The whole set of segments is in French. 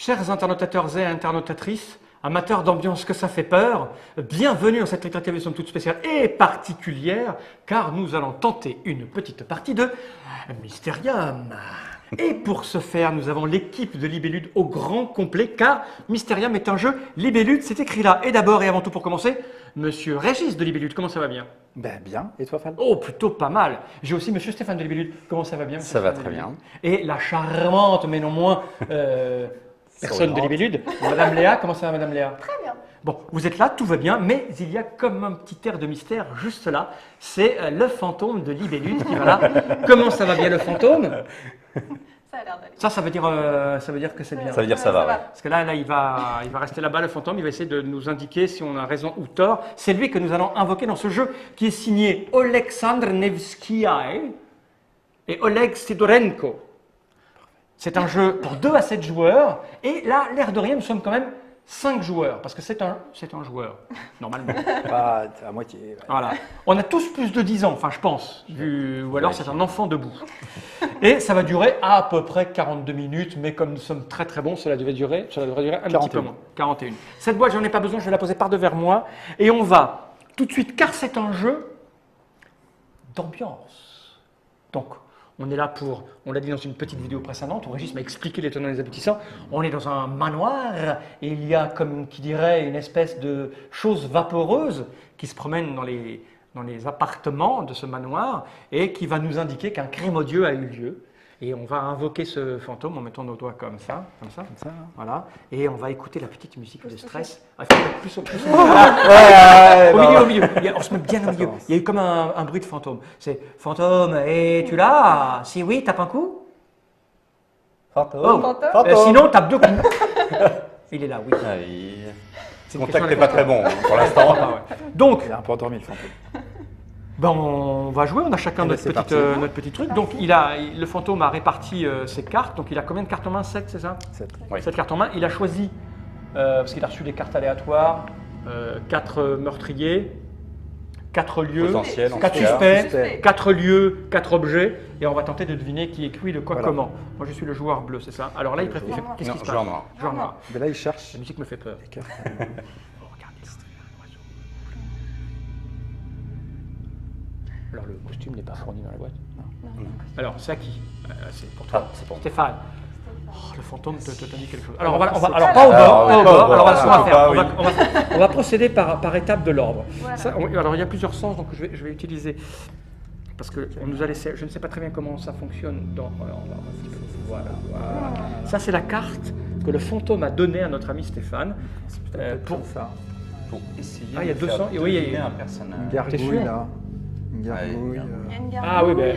Chers internautateurs et internautatrices, amateurs d'ambiance que ça fait peur, bienvenue dans cette récréation toute spéciale et particulière, car nous allons tenter une petite partie de Mysterium. Et pour ce faire, nous avons l'équipe de Libellude au grand complet, car Mysterium est un jeu Libellude, c'est écrit là. Et d'abord et avant tout pour commencer, Monsieur Régis de Libellude, comment ça va bien? Ben bien, et toi Fal? Oh, plutôt pas mal. J'ai aussi Monsieur Stéphane de Libellude, comment ça va bien? Ça va très bien. Et la charmante, mais non moins personne de Libellude, Madame Léa, comment ça va Madame Léa? Très bien. Bon, vous êtes là, tout va bien, mais il y a comme un petit air de mystère juste là, c'est le fantôme de Libellude qui va là. Comment ça va bien le fantôme? Ça a l'air d'aller. Ça veut dire que c'est bien. Ça veut dire ça va, ouais. Parce que là il va rester là-bas, le fantôme, il va essayer de nous indiquer si on a raison ou tort. C'est lui que nous allons invoquer dans ce jeu qui est signé Oleksandr Nevskiaï et Oleg Sidorenko. C'est un jeu pour 2 à 7 joueurs, et là, l'air de rien, nous sommes quand même 5 joueurs, parce que c'est un joueur, normalement. Pas à moitié. Ouais. Voilà. On a tous plus de 10 ans, enfin je pense, ou alors c'est un enfant debout. Et ça va durer à peu près 42 minutes, mais comme nous sommes très très bons, cela devrait durer un petit peu moins. 41. Cette boîte, j'en ai pas besoin, je vais la poser par devers moi, et on va tout de suite, car c'est un jeu d'ambiance. Donc, on est là pour, on l'a dit dans une petite vidéo précédente, où Régis m'a expliqué les tenants et les aboutissants, on est dans un manoir et il y a, comme qui dirait, une espèce de chose vaporeuse qui se promène dans les appartements de ce manoir et qui va nous indiquer qu'un crime odieux a eu lieu. Et on va invoquer ce fantôme en mettant nos doigts comme ça, voilà. Et on va écouter la petite musique de stress. Ah, il faut mettre plus au milieu. On se met bien au milieu. Il y a eu comme un bruit de fantôme. C'est fantôme, es-tu là? Si oui, tape un coup. Fantôme. Oh. Sinon, tape 2 coups. Il est là, oui. Ah, le contact n'est pas très bon pour l'instant. Donc, il est un peu endormi le fantôme. Ben on va jouer, on a chacun notre petit truc. Donc le fantôme a réparti ses cartes. Donc il a combien de cartes en main? 7, c'est ça? 7. Oui. 7 cartes en main. Il a choisi, parce qu'il a reçu des cartes aléatoires, 4 meurtriers, 4 lieux, 4 suspects, 4 lieux, 4 objets. Et on va tenter de deviner qui est qui, de quoi, comment. Moi je suis le joueur bleu, c'est ça? Alors là, il préfère. Qu'est-ce qui se passe? Joueur noir. Joueur noir. Mais là, il cherche. La musique me fait peur. Alors le costume n'est pas fourni dans la boîte? Non. Alors c'est à qui? C'est pour toi. C'est pour Stéphane. Oh, le fantôme te dit quelque chose. Alors, alors pas au bord. Alors on va procéder par étapes de l'ordre. Voilà. Alors il y a plusieurs sens, donc je vais utiliser, parce qu'on nous a laissé, je ne sais pas très bien comment ça fonctionne. Voilà. Ça c'est la carte que le fantôme a donnée à notre ami Stéphane. Pour essayer. Ah, il y a 200. Oui, il y a un personnage. Une gargouille là. Une gargouille. Il y a une gargouille. Ah oui, ben.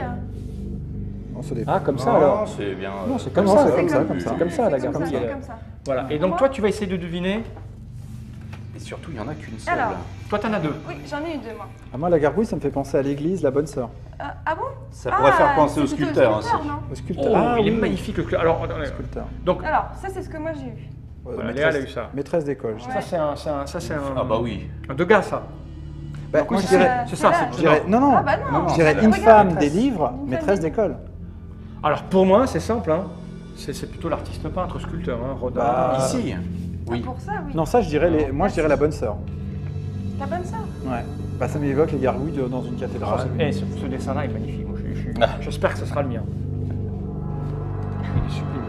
Ah, comme ça alors? C'est bien. Non, c'est comme ça. C'est comme ça la gargouille. Voilà. Et donc toi, tu vas essayer de deviner. Et surtout, il n'y en a qu'une seule. Alors, toi, t'en as 2. oui, j'en ai eu 2 moi. Ah, moi, la gargouille, ça me fait penser à l'église, la bonne sœur. Ah bon? Ça pourrait faire penser au c'est plutôt sculpteur le aussi. non? Au sculpteur. Oh, il est oui. magnifique le alors, Sculpteur. donc Alors, ça c'est ce que moi j'ai eu. Voilà, Léa, elle a eu ça. Maîtresse d'école. Ouais. Ça c'est un. Ah bah oui. Un de gars ça. Bah, moi, je dirais. C'est ça. Je dirais non. Ah bah non. Je dirais une Regarde, femme maîtresse. des livres, maîtresse d'école. Alors pour moi, c'est simple. Hein. C'est plutôt l'artiste peintre, sculpteur, hein, Rodin. Bah, Ici. Oui. Pour ça, oui. Non, ça, je dirais moi, je dirais la bonne sœur. La bonne sœur. Ouais. Bah, ça m'évoque les gargouilles dans une cathédrale. Ce dessin-là est magnifique. J'espère que ce sera le mien. Il est sublime.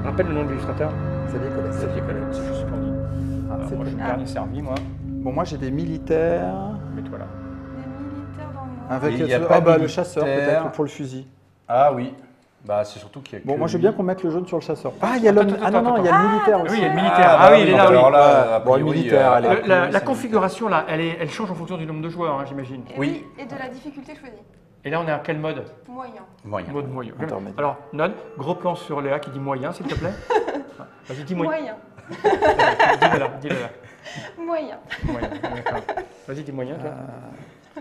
Rappelle le nom de l'illustrateur. Xavier Collet. Xavier Collet. C'est juste splendide. Alors, moi, je suis le dernier servi, moi. Bon, moi, j'ai des militaires. Mets-toi là. Des militaires dans le noir. Avec Il y a pas de le militaire. chasseur, peut-être, pour le fusil. Ah oui. Bah c'est surtout qu'il y a Bon, que moi, je veux lui. bien qu'on mette le jaune sur le chasseur. Ah, il y a l'homme. Attends, Ah non, non, il y a le militaire aussi. Oui, il y a le militaire. Ah oui, il est là, oui. Alors là, a Bon, le priori, militaire, allez. La configuration là, elle change en fonction du nombre de joueurs, hein, j'imagine. Et Oui. et de la difficulté choisie. Et là, on est à quel mode? Moyen. Moyen. Mode moyen. Intermédiaire. Alors, Nod, gros plan sur Léa qui dit moyen, s'il te plaît. Vas-y, dis moyen. Moyen. Dis-le là. Moyen. Moyen, d'accord. Vas-y, dis moyen, toi.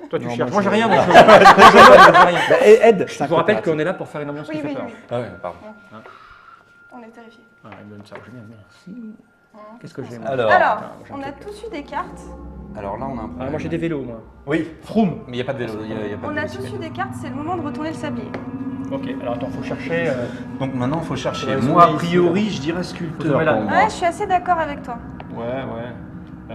Toi, tu non, cherches. moi, Moi, j'ai je- rien, donc j'ai rien. Bah, aide. Je vous rappelle qu'on est là pour faire une ambiance qui Oui, fait oui, peur. oui. Ah ouais, pardon. On est terrifiés. Ah, il me donne ça. Merci. Qu'est-ce que j'ai moi? Alors. Alors, Attends, j'ai un on a truc. tous eu des cartes Alors là, on a un problème. Moi j'ai des vélos, moi. Oui, Froome. mais il n'y a pas de vélo. Il y a pas de On a tous vélocipède. eu des cartes, c'est le moment de retourner le sablier. Ok, alors attends, faut chercher. Donc maintenant, il faut chercher. Ouais, Moi, a ici, priori, je dirais sculpteur Faut pour mettre moi. Ouais, je suis assez d'accord avec toi. Ouais.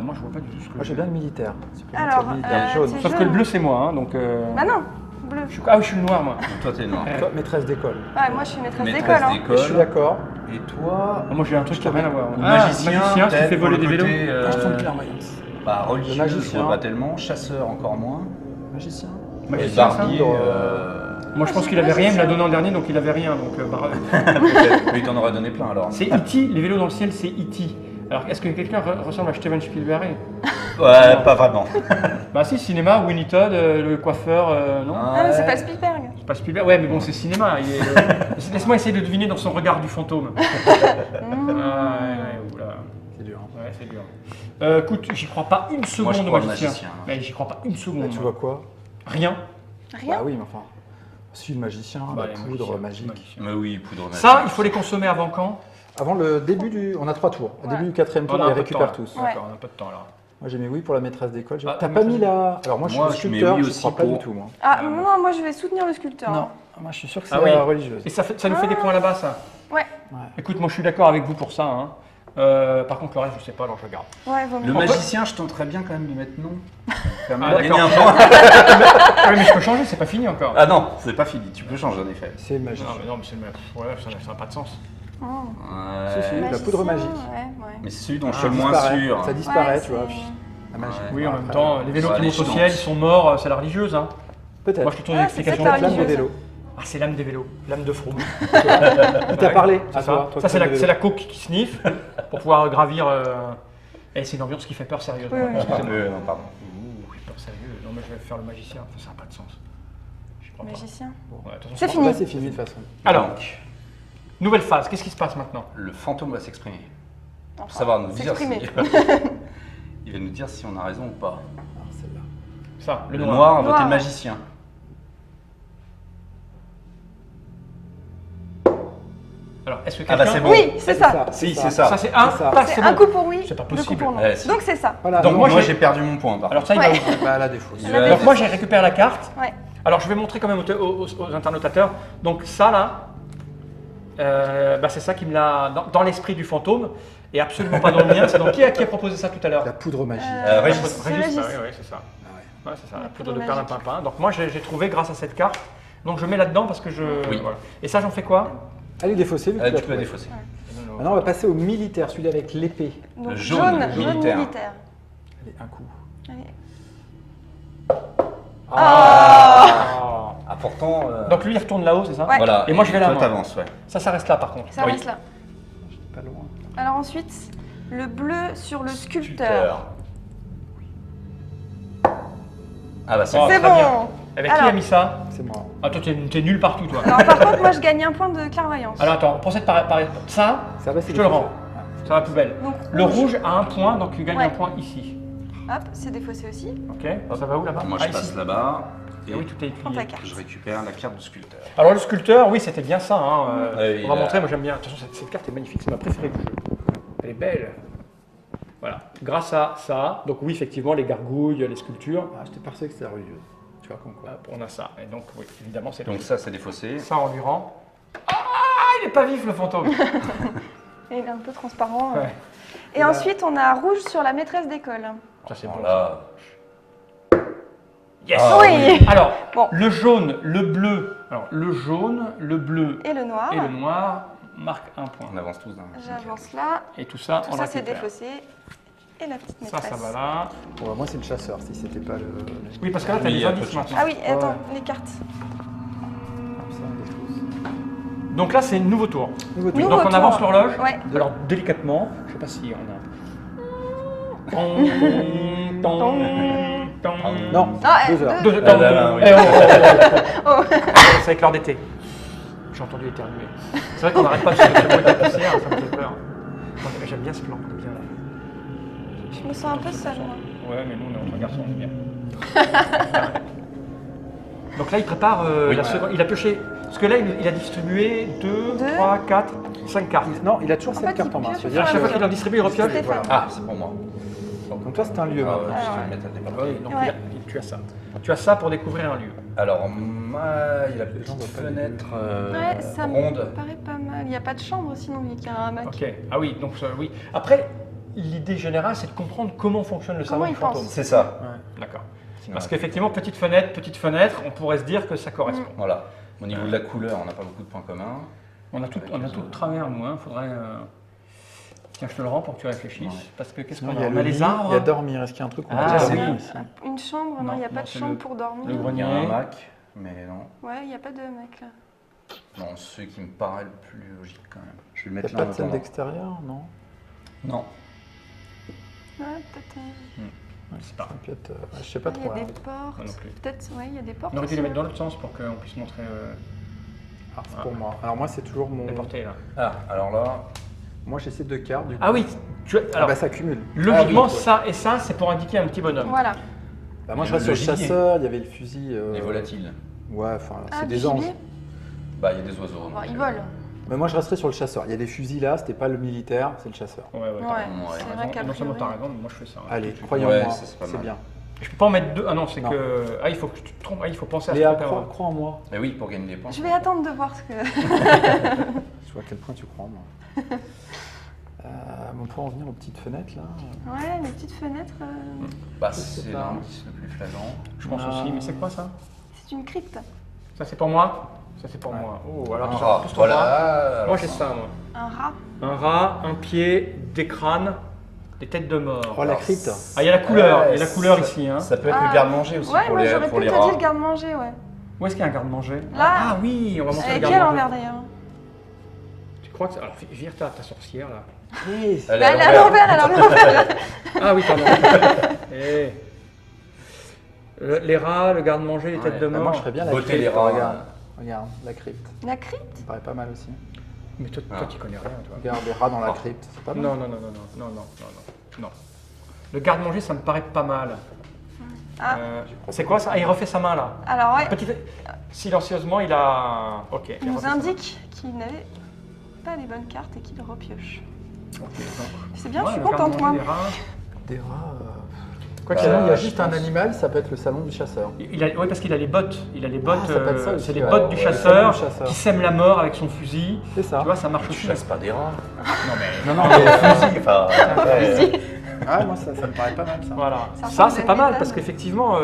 Moi je vois pas du tout ce que Moi, j'ai bien le militaire. C'est pour Alors, le militaire jaune. c'est Sauf que jaune. le bleu c'est moi, hein, donc. Bah non, bleu. Ah oui, je suis le noir, moi. Donc toi, t'es noir. Toi, maîtresse d'école. Ouais, moi je suis maîtresse d'école. Maîtresse Hein. d'école. Je suis d'accord. Et toi, Moi j'ai un truc qui n'a rien à voir. magicien, magicien qui peut-être, fait voler pour des le vélos. côté, Ah, je tombe clairvoyance. bah, religieux, Le je magicien. vois pas tellement. Chasseur, encore moins. Magicien. Et Magicien, ça barbier, Moi je pense qu'il avait rien, il me l'a donné en dernier donc il avait rien. Donc, peut-être. Mais il t'en aurait donné plein alors. C'est E.T., les vélos dans le ciel c'est E.T. Alors est-ce que quelqu'un ressemble à Steven Spielberg? Ouais, pas vraiment. Bah si, cinéma, Winnie Todd, le coiffeur, non Ah, mais c'est pas Spielberg. C'est pas Spielberg, ouais mais bon c'est cinéma. Laisse-moi essayer de deviner dans son regard du fantôme. Oula. C'est dur. Ouais, c'est dur. Écoute, j'y crois pas une seconde je au crois au magicien. magicien. Mais j'y crois pas une seconde. Tu moi. vois quoi? Rien. Rien. Bah oui, mais enfin. Si, le magicien, Bah, la les poudre magiciens, magique. Mais oui, poudre magique. Ça, il faut les consommer avant quand? Avant le début du. On a 3 tours. Au Ouais. début du 4e tour, On a on les un peu de temps, récupère là. tous. Ouais. D'accord, on a pas de temps alors. Moi, j'ai mis oui pour la maîtresse d'école. Ah, T'as la pas maîtresse mis la. Alors, moi, je suis Moi, le je mets sculpteur, oui je aussi crois pas pour. du tout, moi. Ah non, moi je vais soutenir le sculpteur. Non, moi, je suis sûr que c'est Ah oui. la religieuse. Et ça nous fait des points là-bas, ça. Ouais, Écoute, moi je suis d'accord avec vous pour ça. Hein. Par contre, le reste, je sais pas, alors je regarde. ouais, vaut Le mieux. magicien, je tenterais bien quand même de mettre non. Quand même, Ah, gagner d'accord. un point. Ah oui, mais je peux changer, c'est pas fini encore. Ah non, c'est pas fini, tu peux changer en effet. C'est le magicien. Non, mais non, mais c'est le ouais, ça n'a pas de sens. Oh. Si, si. Ouais. La Magicien, poudre magique. Ouais. Mais c'est celui dont je Ah, suis le moins disparaît. sûr. Ça disparaît, Ouais, tu vois. c'est- puis La magie. Ouais. Oui, en même Après, temps, les vélos ça qui va, montent les au ciel, ils chances. sont morts, c'est la religieuse. Hein. Peut-être. Moi je te trouve Ah, une c'est explication. peut-être L'âme religieuse. des vélos. Ah, c'est l'âme des vélos, l'âme de Froome. Il t'a parlé C'est à ça. toi, Ça, c'est qui aimes les c'est la vélos. coke qui sniffe pour pouvoir gravir. Et c'est une ambiance qui fait peur sérieusement. Oui, oui. Excusez-moi. Non, pardon. Ouh, j'ai peur sérieux. Non, mais je vais faire le magicien. Ça n'a pas de sens. Je crois pas. Magicien. Ouais, attention, C'est je fini. Là, c'est fini de toute façon. Alors, Donc, nouvelle phase. Qu'est-ce qui se passe maintenant? le fantôme va s'exprimer. Enfin, Pour savoir nous dire si... s'exprimer. Il va nous dire si on a raison ou pas. Alors, celle-là. Ça, le Le noir. noir a voté Noir. le magicien. Alors, est-ce que Ah bah, quelqu'un. c'est bon. Oui, c'est ça. Si, c'est ça. Ça, c'est un. C'est ça. Tac, C'est c'est un bon. coup pour oui, C'est pas deux coups possible. pour non. Ouais, si. Donc c'est ça. Voilà. Donc, Moi, moi, j'ai perdu mon point. Par Alors, ça, il Ouais. va où? Bah, la défausse. Il va- Donc, moi, j'ai récupéré la carte. Ouais. Alors, je vais montrer quand même aux internautateurs. Donc, ça, là, bah, c'est ça qui me l'a. Dans l'esprit du fantôme, et absolument pas dans le mien. C'est donc qui a proposé ça tout à l'heure? La poudre magique. Régis. C'est Régis, Régis. bah oui, c'est ça. Ouais, c'est ça, La la poudre poudre de magique. perlimpinpin. Donc, moi, j'ai trouvé grâce à cette carte. Donc, je mets là-dedans parce que je. Oui. Voilà. Et ça, j'en fais quoi? Allez, défausser, vu que Tu tu l'as peux trouvé. défausser. Maintenant, on va passer au militaire, celui avec l'épée. Donc Le jaune, jaune, jaune militaire. militaire. Allez, un coup. Allez. Ah. Ah, pourtant. Donc, lui, il retourne là-haut, c'est ça? Ouais. Voilà. Et moi, je vais là, Toi, moi. t'avances, ouais. Ça reste là, par contre. Ça Oui. reste là. Pas loin. Alors ensuite, le bleu sur le sculpteur. Ah bah c'est Oh, bon. C'est très bien. bon. Avec qui Alors. a mis ça? C'est moi. Ah, toi, t'es nul partout, toi. Alors par contre, moi je gagne un point de clairvoyance. Alors, attends, on procède par ça. Ça va, c'est Je te le défaussé. rends. Ça va à la poubelle. Donc Le rouge a un point, donc tu gagnes Ouais. un point ici. Hop, c'est défaussé aussi. Ok, ça va où là-bas? Moi Ah, je ici. passe là-bas et Ah oui, tout est Prends ta étudié. carte. je récupère la carte du sculpteur. Alors le sculpteur, oui, c'était bien ça. Hein, Oui, on va il a- montrer, moi j'aime bien. Attention, cette carte est magnifique, c'est ma préférée du jeu. Elle est belle. Voilà, grâce à ça, donc oui, effectivement, les gargouilles, les sculptures, Ah, j'étais persuadé que c'était la religieuse. Tu vois comme quoi. hop, on a ça. Et donc, oui, évidemment, c'est Donc ça c'est défaussé. ça, on lui rend. Ah, il est pas vif le fantôme. Et il est un peu transparent. Ouais. Et Là. ensuite, on a rouge sur la maîtresse d'école. Ça, c'est bon. Voilà. Yes. Ah, oui. Alors, Bon. le jaune, le bleu, alors le jaune, le bleu Et le noir. et le noir marquent un point. On avance tous d'un. J'avance là. Et tout ça, Tout on ça, c'est récupère. défaussé. Et la petite Ça, maîtresse. ça va là. Bon, bah, moi, c'est le chasseur, si c'était pas le. Oui, parce que là, tu as Oui, les il y a peu indices de chance. maintenant. Ah oui, et attends, Ouais. les cartes. Comme ça, on défausse. Donc là, c'est un nouveau tour. Nouveau tour. Nouveau Donc on tour. avance l'horloge. Ouais. Alors délicatement, je sais pas si on a. Non, Ah, 2 heures. deux. Deux- là, oui. Eh, oh. Oh. C'est avec l'heure d'été. J'ai entendu éternuer. C'est vrai qu'on n'arrête pas de se bruit de la poussière, ça me fait peur. Attendez, j'aime bien ce plan, on est bien là. Je me sens un peu seule, moi. Ouais, mais nous, on est entre garçons, on est bien. Donc là, il prépare Oui. la seconde. Il a pioché. Parce que là, il a distribué 2, Deux. 3, 4, 5 cartes. Non, il a toujours En cette fait, carte il en main. pioche C'est-à-dire À chaque fois que- qu'il en distribue, il repioche. Stéphane. Ah c'est pour moi. Donc toi, c'est un lieu Ah, maintenant. ouais, si tu ouais. veux le mettre à départ. Oui, donc Ouais. tu as ça. Tu as ça pour découvrir un lieu. Alors, il y a la Les gens petite voient pas les fenêtre Ouais, ça me ronde. paraît pas mal. Il n'y a pas de chambre sinon, il y a qu'un hamac. Ok. Ah oui, donc oui. Après, l'idée générale, c'est de comprendre comment fonctionne le Comment salon il du fantôme. pense. C'est ça. D'accord. Sinon, Parce qu'effectivement, petite fenêtre, on pourrait se dire que ça correspond. Voilà. Au niveau de la couleur, on n'a pas beaucoup de points communs. On a tout de travers, nous. Hein. Faudrait. Tiens, je te le rends pour que tu réfléchisses. Ouais. Parce que qu'est-ce Sinon, qu'on il y a a On le a lit, les arbres. il y a dormir. Est-ce qu'il y a un truc où on Ah, peut oui. dormir ici? Une chambre, non, Non, il n'y a non, pas de c'est chambre le- pour dormir. le Il y grenier. a un hamac, mais non. Ouais, il n'y a pas de hamac là. Non, ce qui me paraît le plus logique quand même. Je vais le Il n'y mettre a là. pas de en scène attendant. d'extérieur, non? Non. Ouais, peut-être. Je sais pas. Peut-être, je sais pas Il y trop. a là. des portes. Moi non plus. Peut-être, ouais, il y a des portes. On aurait dû aussi, les mettre dans hein. l'autre sens pour qu'on puisse montrer Ah, c'est pour moi. Alors moi, c'est toujours mon. les portées là. Ah, alors là, Moi, j'ai ces deux cartes. Du coup. Ah oui, Ah alors bah ça cumule. logiquement, Ah oui, ça et ça, c'est pour indiquer un petit bonhomme. Voilà. Bah, moi, je Le reste sur le gibier. chasseur. Il y avait le fusil. les volatiles. Ouais, enfin, Ah, c'est du des anges. gibier. Bah, il y a des oiseaux. Bon, donc, ils volent. Mais moi, je resterai sur le chasseur. Il y a des fusils là. C'était pas le militaire, c'est le chasseur. Ouais, ouais, Ouais, t'as raison. c'est Ouais. vrai qu'à Non seulement t'as priori. raison, mais moi je fais ça. hein. Allez, croyez en Ouais, moi. ça, c'est pas C'est mal. bien. Je peux pas en mettre deux. Ah non, c'est Non. que. Ah, il faut que tu te trompes. Ah, il faut penser à Léa, se tromper. crois en moi. Mais oui, pour gagner des points. Je vais attendre de voir ce que. Je vois à quel point tu crois en moi. On peut en venir aux petites fenêtres là. Ouais, les petites fenêtres. Bah, Je sais c'est pas. l'indice le plus flagrant. Je pense Ah. aussi, mais c'est quoi ça C'est une crypte. Ça c'est pour moi. Ça c'est pour Ouais. moi. Oh, alors Ah, ça, en plus, ton rat. voilà. Moi alors j'ai ça, moi. Un rat. Un rat, un pied, des crânes, des têtes de mort. Oh la crypte. Ah, il y a la couleur, il y a la Ouais, couleur ça- ici. Hein. Ça peut être Ah. le garde-manger aussi Ouais, pour moi les, j'aurais pour pu les te rats. dire le garde-manger, ouais. Où est-ce qu'il y a un garde-manger Là. Ah oui, on va montrer le Avec qui à garde-manger. l'envers d'ailleurs? Tu crois que ça... Alors vire ta sorcière là. Oui, Elle est Elle est à l'envers, elle est à l'envers. Ah oui, pardon. Eh. Les rats, le garde-manger, les têtes Ouais. de bah, mort. moi je ferais bien la Botter crypte. les rats. Regarde. Regarde, la crypte. La crypte? Ça me paraît pas mal aussi. Mais toi, Ah. tu connais rien, toi. Regarde, des rats dans la Oh. crypte. C'est pas mal. Non. Non. Le garde-manger, ça me paraît pas mal. Ah, C'est quoi ça Ah, il refait sa main là. alors ouais, Silencieusement, il a. Ok. il nous indique qu'il n'avait pas les bonnes cartes et qu'il repioche. C'est bien, je suis contente moi. Des rats. Quoi Bah, qu'il Sinon, il y a je juste un pense. animal, ça peut être le salon du chasseur. Oui, parce qu'il a les bottes. Il a les bottes. ça peut être ça aussi, c'est les ouais. bottes du Ouais, chasseur le chasseur. qui sème la mort avec son fusil. C'est ça. Tu vois, ça marche Tu aussi. chasses pas des rats. Non mais. Non, non, mais. Fusil, enfin, après, Ah, moi ça me paraît pas mal ça. Voilà. Ça Ça, ressemble c'est à pas une mal méthode. parce qu'effectivement,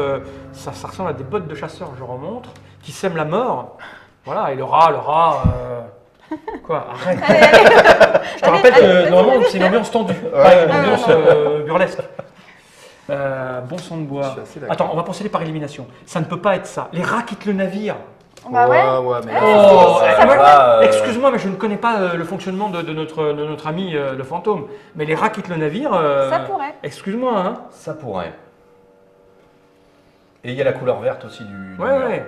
ça ressemble à des bottes de chasseur. Je remontre, qui sèment la mort. Voilà. Et le rat. Quoi Arrête. Je te rappelle que normalement c'est une ambiance tendue, pas une ambiance burlesque. Bon sang de Je bois. suis assez d'accord. Attends, on va procéder par élimination. Ça ne peut pas être ça. Les rats quittent le navire. Bah ouais. Ouais, mais. Oh, ça moi, va, excuse-moi, mais je ne connais pas le fonctionnement de notre ami le fantôme. Mais les rats quittent le navire. Ça pourrait. Excuse-moi, hein. ça pourrait. Et il y a la couleur verte aussi du. Ouais, mur. ouais.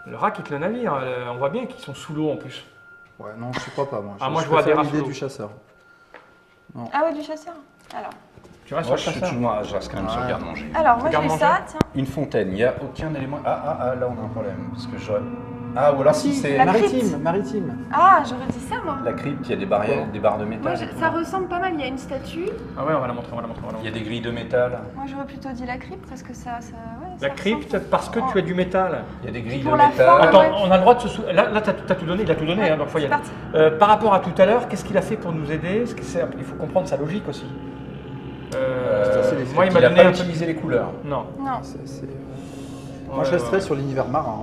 Le rat quitte le navire. On voit bien qu'ils sont sous l'eau en plus. Ouais, non, je crois pas moi. Ah, moi, je vois préfère des rats l'idée sous l'eau. du chasseur. Ah ouais, du chasseur. Alors, Tu restes Moi, sur je, le chasseur. je reste quand même sur le Ouais. garde-manger. alors moi je Garde fais manger. ça, tiens. Une fontaine, il n'y a aucun élément. Ah, là on a un problème. Parce que j'aurais. Ah, ou alors si c'est La Maritime, crypte. maritime. Ah, j'aurais dit ça moi. la crypte, il y a des barrières, des barres de Moi, métal. ça ressemble pas mal, il y a une statue. Ah ouais, on va la montrer, on va la montrer. Il y a des grilles de métal. Moi j'aurais plutôt dit la crypte parce que ça ouais, La ça crypte, ressemble. parce que tu as du métal. Il y a des grilles Pour de la métal. forme, Attends, ouais. on a le droit de se là t'as tout donné, il a tout donné, Ouais, hein, donc faut y c'est aller. parti. Par rapport à tout à l'heure, qu'est-ce qu'il a fait pour nous aider? Il faut comprendre sa logique aussi. c'est les Moi, il m'a Il a donné pas un utilisé les couleurs. Non. Non, Moi, je resterais sur l'univers marin.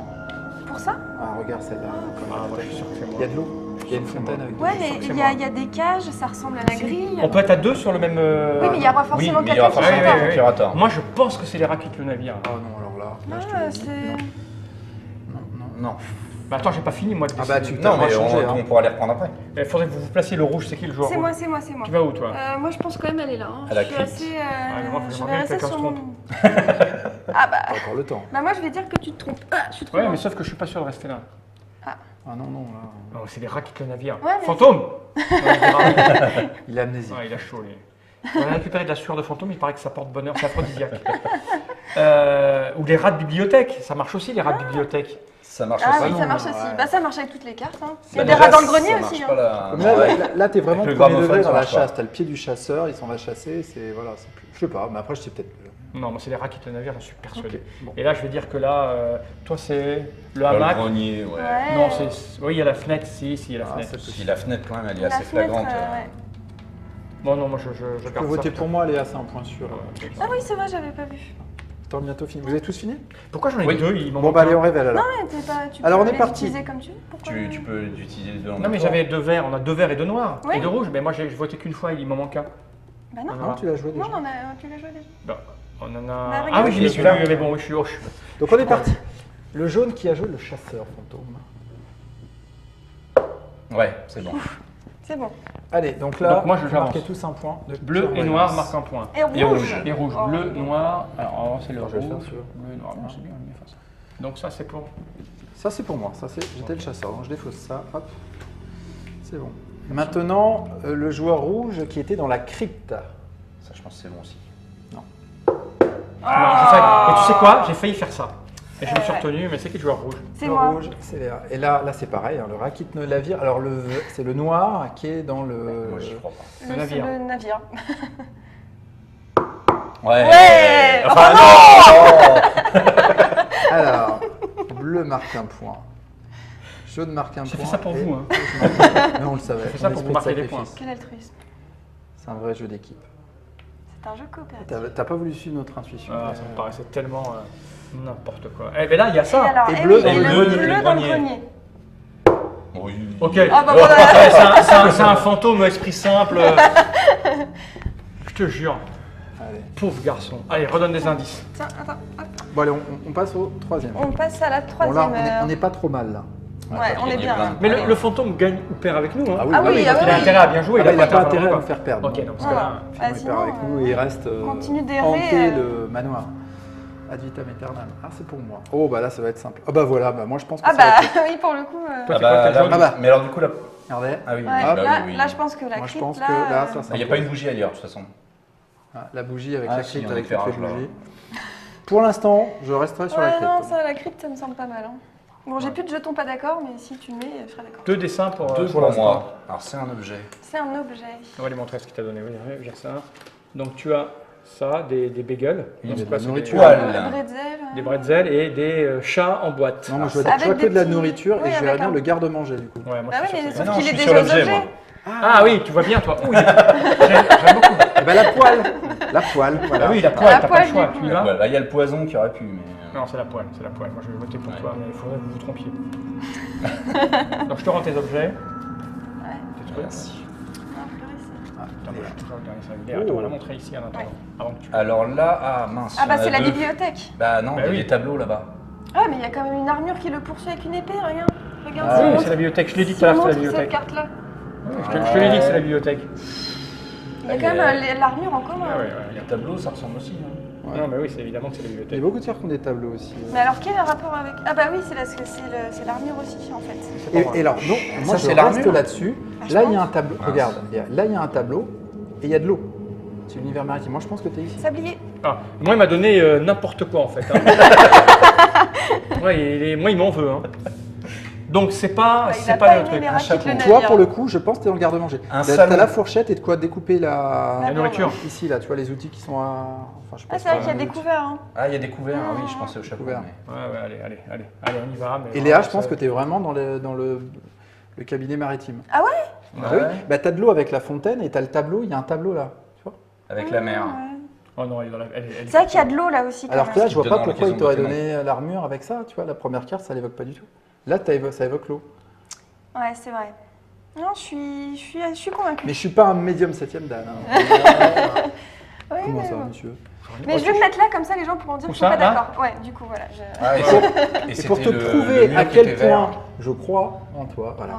pour ça. Ah, regarde celle-là. Ah, moi, je suis sûr que c'est moi. Il y a de l'eau. Il y a une fontaine avec de Ouais, l'eau. mais que c'est il y a des cages, ça ressemble à la grille. On peut être à deux sur le même. Oui, mais il y aura Oui, forcément mais il y aura quelqu'un qui forcément chante. quelqu'un qui aura tort. Moi, je pense que c'est les rats qui quittent le navire. Ah non, alors là, je te Ah, le dis. c'est. Non. Bah attends, j'ai pas fini moi de Ah bah, décider. tu- T'as Non, le droit mais de changer, hein. on pourra les reprendre après. Il faudrait que vous vous placiez le rouge, c'est qui le joueur C'est rouge moi, c'est moi, c'est moi. Tu vas où toi Moi, je pense quand même elle est là. Hein. À la Je suis crypte. assez. mais moi, je j'aimerais vais bien que rester quelqu'un sur se mon. trompe. Ah bah. T'as encore le temps. Bah moi, je vais dire que tu te trompes. Ah, je suis trop Ouais, loin. mais sauf que je suis pas sûr de rester là. Ah non, non, là. Oh, c'est les rats qui quittent le navire. Ouais, mais- Fantôme Il est amnésique. Ouais, il a chaud, lui. On a récupéré de la sueur de fantôme, il paraît que ça porte bonheur, c'est aphrodisiaque. Ou les rats de bibliothèque, ça marche aussi les rats de bibliothèque. Ça marche Ah aussi. oui, non, ça marche ouais. aussi. Bah, ça marche avec toutes les cartes. Hein. Il y a Bah, des déjà, rats dans le grenier ça aussi. marche Hein. pas, là. Mais là, t'es vraiment Avec le premier gramophone, degré ça dans la marche pas. chasse. T'as le pied du chasseur, il s'en va chasser. C'est voilà, c'est plus. Je sais pas, mais après je sais peut-être. Non, moi c'est les rats qui te navire, j'en suis persuadé. Ok, bon. Et là, je vais dire que là, toi c'est le Dans hamac. le grenier, ouais. Ouais. Non, oui, il y a la fenêtre, si, il y a la Ah, fenêtre. c'est Si la fenêtre, quand même, elle est La assez fenêtre, flagrante. ouais. Bon, non, moi je Tu peux garde ça. voter putain. pour moi, Léa, c'est un point sûr. Ah oui, c'est vrai, j'avais pas vu. Attends, bientôt fini. Vous avez tous fini? Pourquoi j'en ai Oui. deux, il m'en Bon manque bah un. allez, on révèle alors. Ouais, tu Alors, peux on est les parti. utiliser comme tu veux. Pourquoi Tu peux utiliser les deux en Non, même mais temps. j'avais 2 verts, on a 2 verts et 2 noirs. Oui. Et 2 rouges, mais moi j'ai voté qu'une fois, il m'en manque un. Bah non. Non, tu l'as joué déjà. Non, tu l'as joué déjà. Bah, on en a. Bah, Ah regarde. oui, j'ai mis celui-là, mais bon, je suis. Donc on est parti. Le jaune qui a joué le chasseur fantôme. Ouais, c'est bon. C'est bon. Allez, donc là, Donc moi, je vous marquez j'avance. tous un point. De Bleu et noir marquent un point. Et rouge. Et rouge. Et rouge, Oh. bleu, noir. Alors, c'est le Je vais le faire rouge. celui-là. Bleu, noir, bon, c'est bien, on met face. Donc ça, c'est pour. Ça c'est pour moi, ça c'est j'étais le chasseur, donc je défausse ça, hop, c'est bon. Maintenant, le joueur rouge qui était dans la crypte. Ça, je pense que c'est bon aussi. Non, et tu sais quoi? J'ai failli faire ça. Et je me suis Ouais. retenu, mais c'est qui le joueur rouge? C'est Le moi. rouge, c'est Léa. Et là c'est pareil, hein, le rat quitte le navire. Alors c'est le noir qui est dans le. Moi, j'y crois pas. Le navire. C'est le navire. Ouais. Ouais. Enfin, non. Alors, bleu marque un point. Jaune marque un point. J'ai fait ça pour et- vous, hein. Mais on le savait. J'ai fait ça ton pour vous esprit de marquer des sacrifice. Quel altruisme. C'est un vrai jeu d'équipe. C'est un jeu coopératif. T'as pas voulu suivre notre intuition. Ah, ça me paraissait tellement n'importe quoi. Eh ben là, il y a Et ça. alors, Et eh bleu oui, dans et le le grenier. bleu dans le grenier. Oui. Ok. Ah bah voilà. Ouais, c'est un fantôme esprit simple. Je te jure. Allez. Pauvre garçon. Allez, redonne des indices. Tiens, attends, hop. Bon allez, on passe au troisième. On passe à la Bon troisième. là, on n'est pas trop mal là. Ouais, on est gagné bien. plein. Là. Mais Allez. le fantôme gagne ou perd avec nous. Hein. Ah oui, Ah oui, donc ah il a oui. intérêt à bien jouer. Ah bah, il n'a pas intérêt intérêt à à nous faire perdre. Ok, donc parce que Voilà. là. Il Bah, perd sinon, avec nous et il reste continue d'errer, hanter le manoir. Ad vitam aeternam. Ah, c'est pour moi. Oh, bah là, ça va être simple. Ah, bah voilà, bah moi je pense que Ah ça va bah être... oui, pour le coup. Toi, Ah c'est quoi, bah, t'es là, jaune Ah bah. mais alors du coup là, Regardez. ah oui, Ouais, bah là, oui, oui. là, je pense que la Moi, je crypte, pense que là, ça Il n'y a pas une bougie ailleurs de toute façon. Ah, la bougie avec Ah, la si, crypte, on avec éclairage, toutes les là. bougies. Pour l'instant, je resterai sur la Ouais, crypte. non, ça, la crypte, ça me semble pas mal. Hein. Bon, j'ai plus de jetons pas d'accord, mais si tu le mets, je serai d'accord. 2 dessins pour. Deux pour pour l'instant. moi. Alors c'est un objet. C'est un objet. On va lui montrer ce qu'il t'a donné. Oui, j'ai ça. Donc tu as ça, des bagels. Oui, Donc, mais c'est de quoi, la c'est nourriture. des- Poil. Bretzel. Des bretzels et des chats en boîte. Non, moi je Ah, vois avec que des de la petits- nourriture oui, et je avec verrais bien un- le garde-manger du coup. Ouais, moi, Bah je oui, suis mais sûr que sauf non, qu'il je est suis déjà sur aux l'objet, objets. moi. Ah oui, tu vois bien toi. Oui, j'aime beaucoup. Et bah la poêle. La poêle, voilà. Ah oui, la poêle, La t'as pas le poêle, choix. du Tu coup. y vas? Là, il y a le poison qui aurait pu, mais. Non, c'est la poêle, c'est la poêle. Moi, je vais voter pour Ouais. toi, mais il faudrait que vous vous trompiez. Donc, je te rends tes objets. Ouais. Tes trucs. Merci. Ah, fleurissant. Attends, moi, je suis toujours regarder ça. Vidéo. Attends, on va la montrer ici en attendant. Ouais. Avant que tu. Alors là, ah mince. Ah il y bah en a c'est la deux. bibliothèque. Bah non, Bah il y a oui. des tableaux là-bas. Ah mais il y a quand même une armure qui le poursuit avec une épée, regarde. Regarde, Ah ça Oui, montre- c'est la bibliothèque. Je l'ai dit tout ça à l'heure, c'est la montre cette bibliothèque. carte-là. Je te l'ai dit que c'est la bibliothèque. Il y a quand même l'armure en commun. Ah ouais, Les ouais. tableaux, ça ressemble aussi. Hein. Ouais. Non, mais oui, c'est évidemment que c'est la Il y a bibliothèque. beaucoup de cartes qui ont des tableaux aussi. Mais alors quel est le rapport avec... Ah bah oui, c'est l'armure aussi en fait. Et alors, non, moi Ça, je c'est reste l'armure là-dessus. Ah, je Là, il y a pense. un tableau. Mince. Regarde, là, il y a un tableau et il y a de l'eau. C'est l'univers maritime. Moi, je pense que tu es ici. Sablier. Ah, moi, il m'a donné n'importe quoi en fait. Hein. Ouais, moi, il m'en veut. Hein. Donc, c'est pas, Bah, il c'est a pas pas le aimé truc. les Un rats qui quittent chapeau. le Toi, navire. pour le coup, je pense que tu es dans le garde-manger. Un T'as salon. la fourchette et de quoi découper la... La nourriture. Ici, là, tu vois, les outils qui sont à... Enfin, je sais pas Ah si c'est vrai pas qu'il y a un des outil. couverts. Hein. Ah, il y a des couverts. Ah oui, je pensais au chapeau. Couvert. mais- Ouais, ouais, allez, on y va. Mais Et vraiment, Léa, je pense ça- que tu es vraiment dans le cabinet maritime. Ah ouais Bah Ouais. oui, bah t'as de l'eau avec la fontaine et t'as le tableau, il y a un tableau là, tu vois. Avec la mer. Ouais. Oh non, elle est dans la. elle est C'est vrai qu'il y a de l'eau là aussi quand Alors même. que là, je vois Dedans, pas la pourquoi il maison t'aurait de donné l'armure avec ça, tu vois, la première carte, ça l'évoque pas du tout. Là, ça évoque l'eau. Ouais, c'est vrai. Non, je suis convaincue. Mais je suis pas un médium 7ème dan. hein. Ouais, Comment mais ça, bon. monsieur? Mais je vais le mettre là, comme ça les gens pourront dire Où que je suis ça, pas là d'accord. Ouais, du coup, voilà. Ah, et Et pour te c'était le prouver mur à qui quel était vert. point je crois en toi, voilà.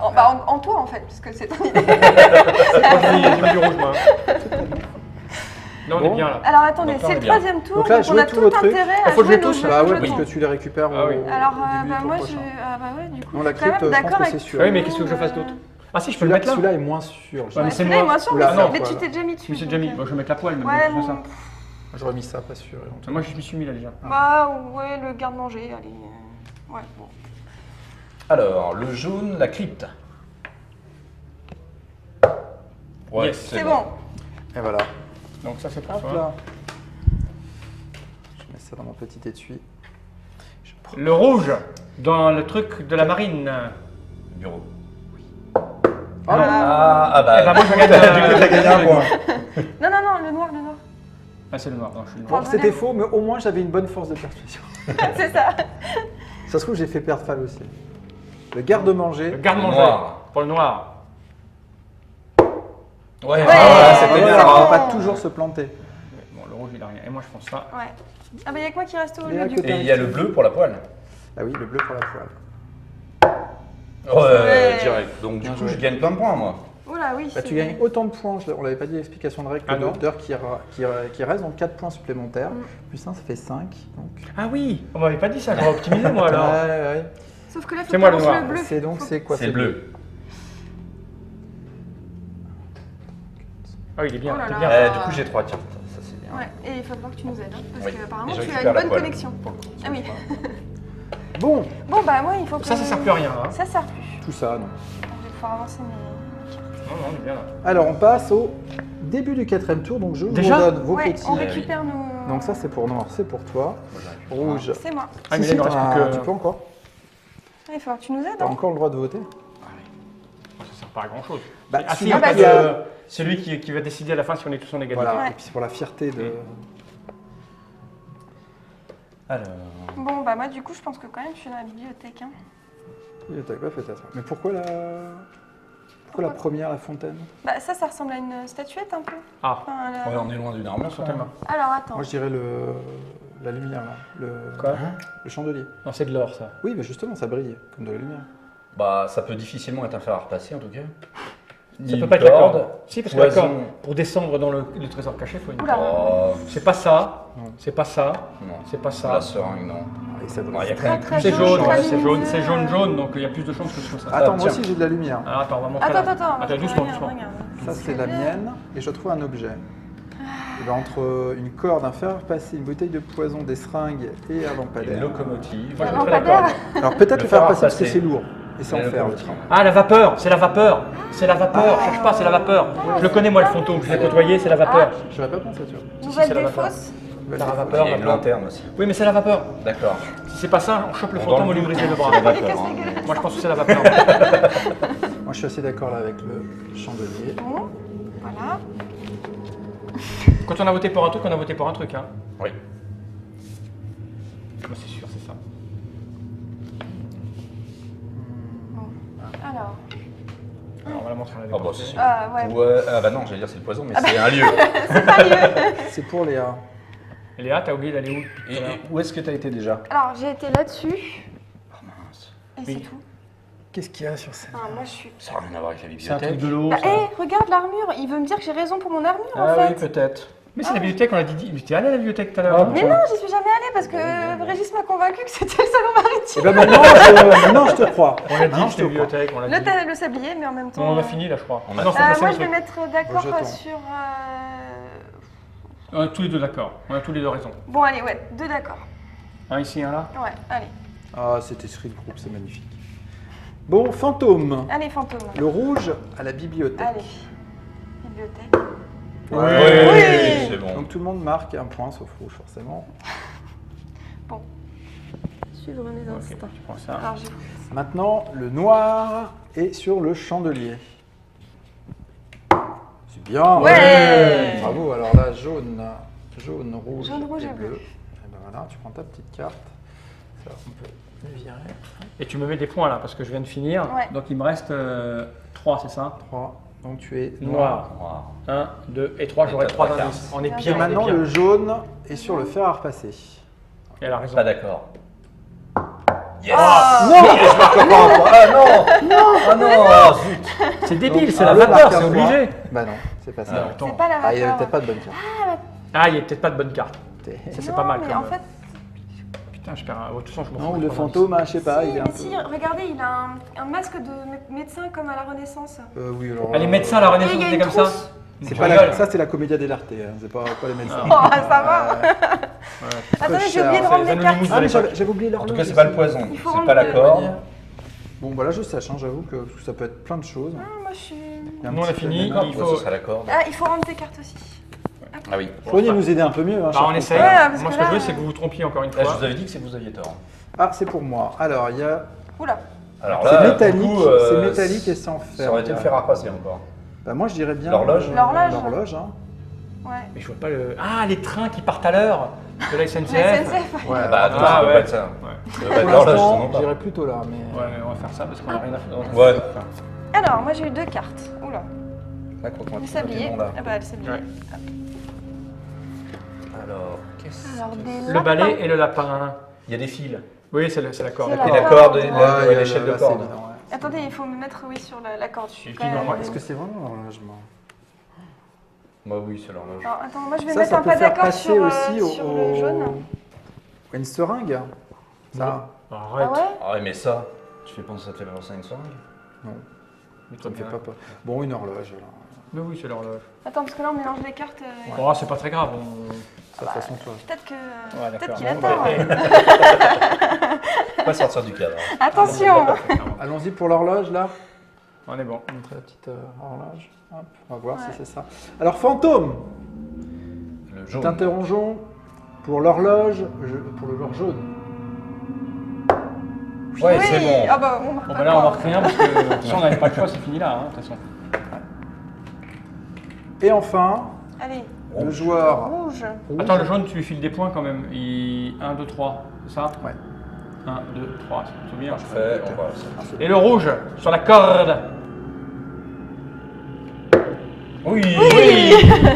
Oh. En toi en fait, puisque c'est ton idée. Moi, j'ai mis du rouge, moi. Non, on Bon. est bien là. Alors attendez, Donc là, c'est on le est bien. troisième tour, Donc là, on jouez a tous tout vos trucs. intérêt Ah, à faut que je jouer les nos touche, jeux. Bah ouais, nos parce que jetons. tu les récupères Ah oui. Alors, au début bah du tour moi, prochain. du coup, Non, la je suis quand crypte, même je pense d'accord que avec c'est sûr. Oui, mais qu'est-ce que je fasse d'autre? Ah si, je peux le mettre là. Celui-là est moins sûr. je Ouais, mais Ouais, c'est celui-là est moi. moins sûr, Oula, mais, non, mais tu voilà. t'es déjà mis dessus. Je me suis déjà mis. donc, Moi, je vais mettre la poêle, mais Ouais, je fais ça. J'aurais mis ça, pas sûr. Moi, je m'y suis mis là déjà. Bah ouais, le garde-manger, allez. Ouais, bon. Alors, le jaune, la crypte. Ouais, Yes. C'est bon. Et voilà. Donc ça, c'est pour Hop toi. là. Je mets ça dans mon petit étui. Je prends- Le rouge, dans le truc de la marine. Bureau. Oh non. Ah bah, Eh ben, moi, je regarde, du coup, t'as gagné un point. Non, non, non, le noir, le noir. Ah, c'est le noir. Non, je suis le Bon, noir. Bon, c'était faux, mais au moins j'avais une bonne force de persuasion. C'est ça. Ça se trouve, j'ai fait perdre Fal aussi. Le garde-manger. Le garde-manger. Noir. Pour le noir. Ouais, Ouais. c'était Voilà, bien. on va pas toujours se planter. Bon, le rouge, il a rien. Et moi, je pense ça. Ouais. Ah bah y'a que moi qui reste au Il y a lieu du que coup. Et il y a le bleu pour la poêle. Ah oui, le bleu pour la poêle. Ouais. Direct. Donc du Bien coup, joué. je gagne plein de points, moi. Oula, oui. Bah, tu gagnes autant de points, on l'avait pas dit l'explication de règle, Ah non. d'heures qui reste, donc 4 points supplémentaires. Plus 1, ça fait 5. Donc... Ah oui, on m'avait pas dit ça, j'aurais optimisé moi alors. Ouais. Sauf que là, faut C'est moi que le tu noir. le bleu. C'est donc, c'est quoi C'est le bleu. Ah oui, il est bien, Oh là t'es là. bien. Du coup, j'ai 3 cartes. Ça, c'est bien. Ouais, et il va falloir que tu nous aides, hein, parce Oui. qu'apparemment Et je tu as récupère une la bonne poêle. connexion. Ah oui. Bon, Bon bah moi il faut que... Ça sert plus à rien. Hein. Ça sert plus. tout ça, non. Je vais pouvoir avancer mes cartes. Non, non, on est bien là. Alors, on passe au début du 4e tour, donc je vous Déjà redonne vos Ouais, petits. on récupère nos... Donc ça, c'est pour noir, c'est pour toi. Moi, je récupère. Rouge. C'est moi. Ah, mais Si, là, il ne si, reste t'as- plus tu que. peux encore. Il va falloir que tu nous aides. T'as Hein. encore le droit de voter. Ça sert pas à grand chose. Bah, Ah si, celui-là, en fait, il y a- c'est lui qui va décider à la fin si on est tous en égalité. Voilà, Ouais. et puis c'est pour la fierté de... Alors. Bon bah moi du coup je pense que quand même je suis dans la bibliothèque. Hein. Bibliothèque, ouais, peut-être. Mais pourquoi la première, la fontaine? Bah ça ressemble à une statuette un peu. Ah, Enfin, la- Ouais, on est loin d'une armure. quand même. tellement. Alors attends. Moi, je dirais la lumière, là. Quoi Le chandelier. Non, c'est de l'or ça. Oui, mais justement, ça brille, comme de la lumière. Bah, ça peut difficilement être un fer à repasser en tout cas. Ça peut pas être la corde. Si, parce que la corde, pour descendre dans le trésor caché, il faut une Oula. corde. Oh, C'est pas ça, Non. c'est pas ça, non. c'est pas ça. La seringue, non. Et ça brille. Ouais, il y a quand Très même très C'est jaune, jaune, très ouais, c'est jaune, lumineux. c'est jaune, donc il y a plus de chances que ce soit ça. Attends, moi tiens. aussi, j'ai de la lumière. Alors attends, on va montrer. Attends, la- attends. doucement, regarde, doucement. regarde. Ça, c'est la mienne, et je trouve un objet. Et ben, entre une corde, un fer à repasser, une bouteille de poison, des seringues et un Une lampadaire. locomotive. Moi, je Un mettrais la lampadaire. corde. Alors peut-être Le le fer fer à à repasser parce que repasser. c'est lourd. Et c'est en La fer. locomotive. Ah, la vapeur, c'est la vapeur, c'est la vapeur, cherche pas, c'est la vapeur. Je le connais moi le fantôme, je l'ai côtoyé, c'est la vapeur. J'aurais pas pensé, tu vois. Nouvelle c'est la des vapeur. fausses. La Il vapeur, y a une vapeur. lanterne aussi. Oui, mais c'est la vapeur. D'accord. Si c'est pas ça, on chope le On fantôme, dans on le lui brise le bras. C'est la Qu'est-ce vapeur, que hein. c'est dégueulasse. Moi je pense que c'est la vapeur. Moi, je suis assez d'accord là avec le chandelier. Bon, voilà. Quand on a voté pour un truc, on a voté pour un truc. Hein. Oui. Moi c'est sûr, c'est ça. Alors, Alors, on va la montrer à la Ah bah déportée. c'est sûr. ouais. Ouais, ah bah non, j'allais dire c'est le poison, mais c'est un lieu. C'est pas mieux. C'est pour Léa. Et Léa, t'as oublié d'aller où Et où est-ce que t'as été déjà? Alors j'ai été là-dessus. Oh mince. Et Oui. c'est tout. Qu'est-ce qu'il y a sur ça? Enfin, moi je suis. Ça n'a rien à voir avec la C'est un truc bibliothèque. de l'eau. Bah, ça. regarde l'armure. Il veut me dire que j'ai raison pour mon armure en Ah fait. oui, peut-être. Mais c'est la bibliothèque, on a dit. Mais t'es allé à la bibliothèque tout à l'heure. Ah, hein. Mais non, j'y suis jamais allée parce que Régis m'a convaincu que c'était le salon Et maritime. ben maintenant, je te crois. On l'a dit, Maintenant, c'était la bibliothèque, on l'a dit. Le sablier, mais en même temps. On a fini là, je crois. On a- Ah non, c'est Euh, passé moi le je vais truc. mettre d'accord jetons. sur. On a tous les deux d'accord. On a tous les deux raison. Bon allez, ouais, deux d'accord. Un ici, un là. Ouais, allez. Ah, cet esprit de groupe, c'est magnifique. Bon, fantôme. Allez, fantôme. Le rouge à la bibliothèque. Allez. Bibliothèque. Oui, Oui. c'est bon. Donc tout le monde marque un point, sauf rouge forcément. Suivre mes Ok, instants. tu prends ça. Alors j'ai. Maintenant, le noir est sur le chandelier. C'est bien. Ouais. Bravo. Alors là, jaune, rouge, Jaune, rouge et bleu. Et ben voilà, tu prends ta petite carte. Ça, on peut le virer. Et tu me mets des points là, parce que je viens de finir. Ouais. Donc il me reste 3, c'est ça 3. Donc tu es Noir. Noir. 1, 2 et 3, j'aurai Et t'as 3 trois indices. On est cartes. bien, Et on est maintenant, bien. le jaune est sur le fer à repasser. Et elle a raison. Pas d'accord. Yes. Ah. Non. Je marque pas un point. Ah non. Ah non. Ah, zut. C'est débile, Donc, c'est la le vapeur, marque c'est un point. obligé. Bah non, c'est pas ça. Non, attends. C'est pas la Ah, il y avait vapeur. peut-être pas de bonne carte. Ah, il n'y a peut-être pas de bonne carte. Ça, c'est Non, pas mal mais comme. en fait, Putain, je perds un. De toute façon, je m'en Non, fous, le je prends un fantôme, je sais pas, si, il est un mais peu... si, regardez, il a un masque de médecin comme à la Renaissance. Oui, alors... indice. Ah, les médecins à la Et il Renaissance y a étaient une comme ça trousse. C'est Je pas rigole. ça, c'est la commedia dell'arte, hein, c'est pas les médecins. Oh, ça va. Ouais. Attendez, j'ai cher, oublié de c'est rendre les les cartes. Anonymous. Ah, mais j'avais oublié En l'horloge. tout cas, c'est pas le aussi. poison, Il faut c'est rendre pas la le- corde. Bon, voilà, je sache, hein, j'avoue que parce que ça peut être plein de choses. Ah, moi, je suis... Il y a un Nous, on a petit peu fini. de- Non, Il ouais, faut- ce sera la corde. Ah, il faut rendre tes cartes aussi. Ah oui. Vous pourriez nous aider un peu mieux. Hein, Bah, cher on essaye. Ouais, confrère. parce Moi, que ce que je là, veux, c'est que vous vous trompiez encore une Là, je fois. vous avais dit que c'est vous aviez tort. Ah, c'est pour moi. Alors, il y a. Oula. Alors C'est là, métallique, du coup, c'est métallique et sans fer. Ça aurait été le fer à repasser encore. Bah, moi, je dirais bien. L'horloge. L'horloge. L'horloge, hein. Ouais. Mais je vois pas le. Ah, les trains qui partent à l'heure de la SNCF. La SNCF. Ouais. Bah, tout Ah, ça peut ouais. pas être ça. Ouais. Ça peut pas Pour être l'horloge, l'instant, sinon je pas. dirais plutôt là, mais. Ouais, on va faire ça parce qu'on a rien à faire. Ouais. Alors, moi, j'ai eu 2 cartes. Oula. Là, croque-moi Le tout sablier. là. Ah bah, le sablier. Ouais. Alors, qu'est-ce Alors, des Le lapins. balai et le lapin. Il y a des fils. Oui, c'est la corde. C'est Et la la corde, Ouais, ouais, l'échelle de là, c'est corde. évident, ouais. Attendez, il faut me mettre, oui, sur la corde. Je suis Et pas... puis, non, Est-ce que c'est vraiment l'horloge, moi Bah oui, c'est l'horloge. Alors, attends, moi, je vais Ça, mettre ça un peut pas faire d'accord passer sur, aussi sur le jaune. Une seringue. Ça. Arrête. Ah ouais. Ah ouais, mais ça, tu fais penser, ça te fait penser à une seringue? Non, Mais ça me fait bien. pas peur. Bon, une horloge. Là. Mais oui, c'est l'horloge. Attends, parce que là, on mélange les cartes. Oh, c'est pas très grave. Ça, de toute façon, toi. Peut-être que... Ouais, d'accord. Peut-être qu'il a Bon, tort. bah, ouais. Pas sortir du cadre. Attention. Allons-y pour l'horloge, là. On est bon. Montrer la petite horloge. Hop, on va voir Ouais. si c'est ça. Alors, fantôme, Le jaune. t'interrogeons pour l'horloge, pour le joueur jaune. Ouais, Oui. c'est bon. Ah bah, on marque Bon, pas bah là, on quoi. marque rien parce que si on n'avait pas le choix, c'est fini là, hein, de toute façon. Et enfin, Allez, le joueur rouge. rouge. Attends, le jaune, tu lui files des points quand même. 1, 2, 3, c'est ça? Ouais. 1, 2, 3, c'est bien. Parfait, on va. Et le rouge, sur la corde. Oui. Oui.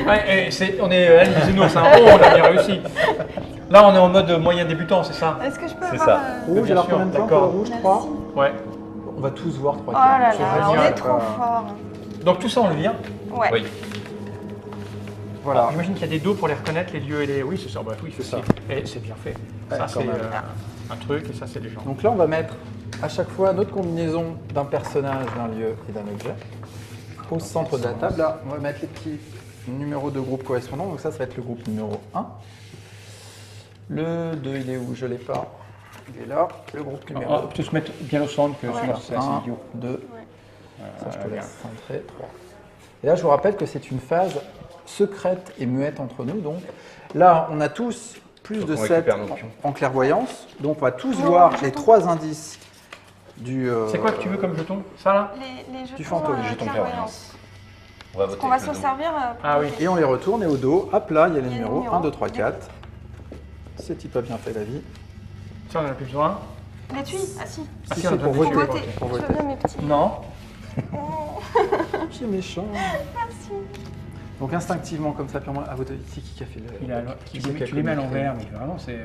Ouais, on est Alice Bisounours, hein. Oh, on a bien réussi. Là, on est en mode moyen débutant, c'est ça? Est-ce que je peux C'est avoir... ça. Rouge, Bien alors sûr, combien de points pour d'accord. le rouge? Merci. 3. Ouais. On va tous voir 3 Oh là là, C'est on génial, est trop fort. Donc tout ça, on le vient. Ouais. Oui. Voilà. J'imagine qu'il y a des dos pour les reconnaître, les lieux et les... Oui, c'est ça. Bah, oui, C'est ça. Et c'est bien fait. Ouais, Ça, quand c'est même. un truc et ça, c'est les gens. Donc là, on va mettre à chaque fois notre combinaison d'un personnage, d'un lieu et d'un objet au centre de la table. Là, on va mettre les petits numéros de groupe correspondants. Donc ça va être le groupe numéro 1. Le 2, il est où? Je l'ai pas. Il est là. Le groupe numéro On va peut-être se mettre bien au centre, que Ouais. sinon c'est assez 1, idiot. 2, ça je te bien. laisse centrer, 3. Et là, je vous rappelle que c'est une phase secrète et muette entre nous. Donc là, on a tous plus Faut de qu'on 7 récupère nos pions. en clairvoyance. Donc on va tous voir les 3 indices du... C'est quoi que tu veux comme jeton? Ça là? Les jetons, Du fantôme, les jetons clairvoyance. On va Parce voter. qu'on va avec s'en le dos. servir pour Ah oui. voter. Et on les retourne et au dos, hop là, il y a les Il y a les numéros numéros. 1, 2, 3, 4. Ce type a bien fait la vie. Ça, on en a plus besoin. L'étui. Ah si. Ah, Si, si, on c'est a pour besoin Pour de voter. voter. Pour Je voter. veux bien mes petits. Non. Oh, Qui est méchant. merci. Donc instinctivement, comme ça, purement à votre ici qui a fait le. Il a, qui tu, c'est qui a tu les mets à commis le l'envers, mais vraiment, c'est...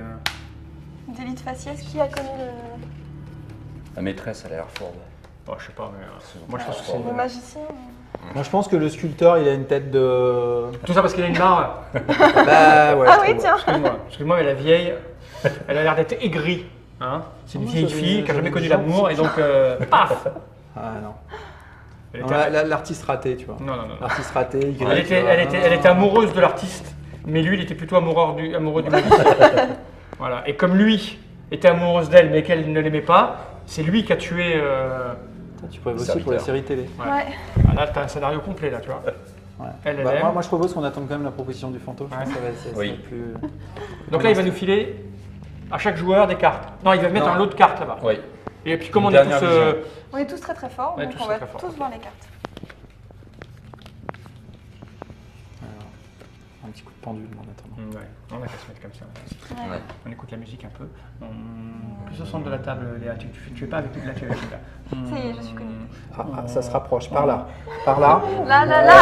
Délit de faciès. Qui a commis La maîtresse, elle a l'air forte. Oh, je sais pas, mais... moi, je pense que le c'est... magicien? Moi, je pense que le sculpteur, il a une tête de. Tout ça parce qu'il a une barre. Bah ouais. Ah je oui, trouve. tiens. Excuse-moi, mais la vieille, elle a l'air d'être aigrie. Hein, c'est une Moi, vieille j'avais- fille qui a j'avais jamais connu des gens l'amour et donc, paf. Ah non. Elle Non, était- l'artiste raté, tu vois. Non, non, non. L'artiste raté, il Elle était amoureuse de l'artiste, mais lui, il était plutôt amoureux du magicien. Voilà. Et comme lui était amoureuse d'elle, mais qu'elle ne l'aimait pas, c'est lui qui a tué. Tu pourrais bosser Serviteur. pour les séries télé. Ouais. Ouais. Ah, là, t'as un scénario complet, là, tu vois. Ouais. Elle Bah, aime. moi, je propose qu'on attende quand même la proposition du fantôme. Je Ouais. pense que ça va être Oui. plus. Donc là, il va nous filer à chaque joueur des cartes. Non, il va mettre Non. un lot de cartes là-bas. Oui. Et puis, comme on Une est tous. dernière vision. On est tous très très forts, Ouais, donc tous on va très forts. tous voir les cartes. Un petit coup de pendule en attendant. Ouais, on a qu'à se mettre comme ça. Ouais. Ouais. On écoute la musique un peu. Plus au centre de la table, Léa. Tu fais pas avec là, tu es avec là. Ça y est, je suis connue. Ah, ça se rapproche. Par là. Par là. Là, là, là.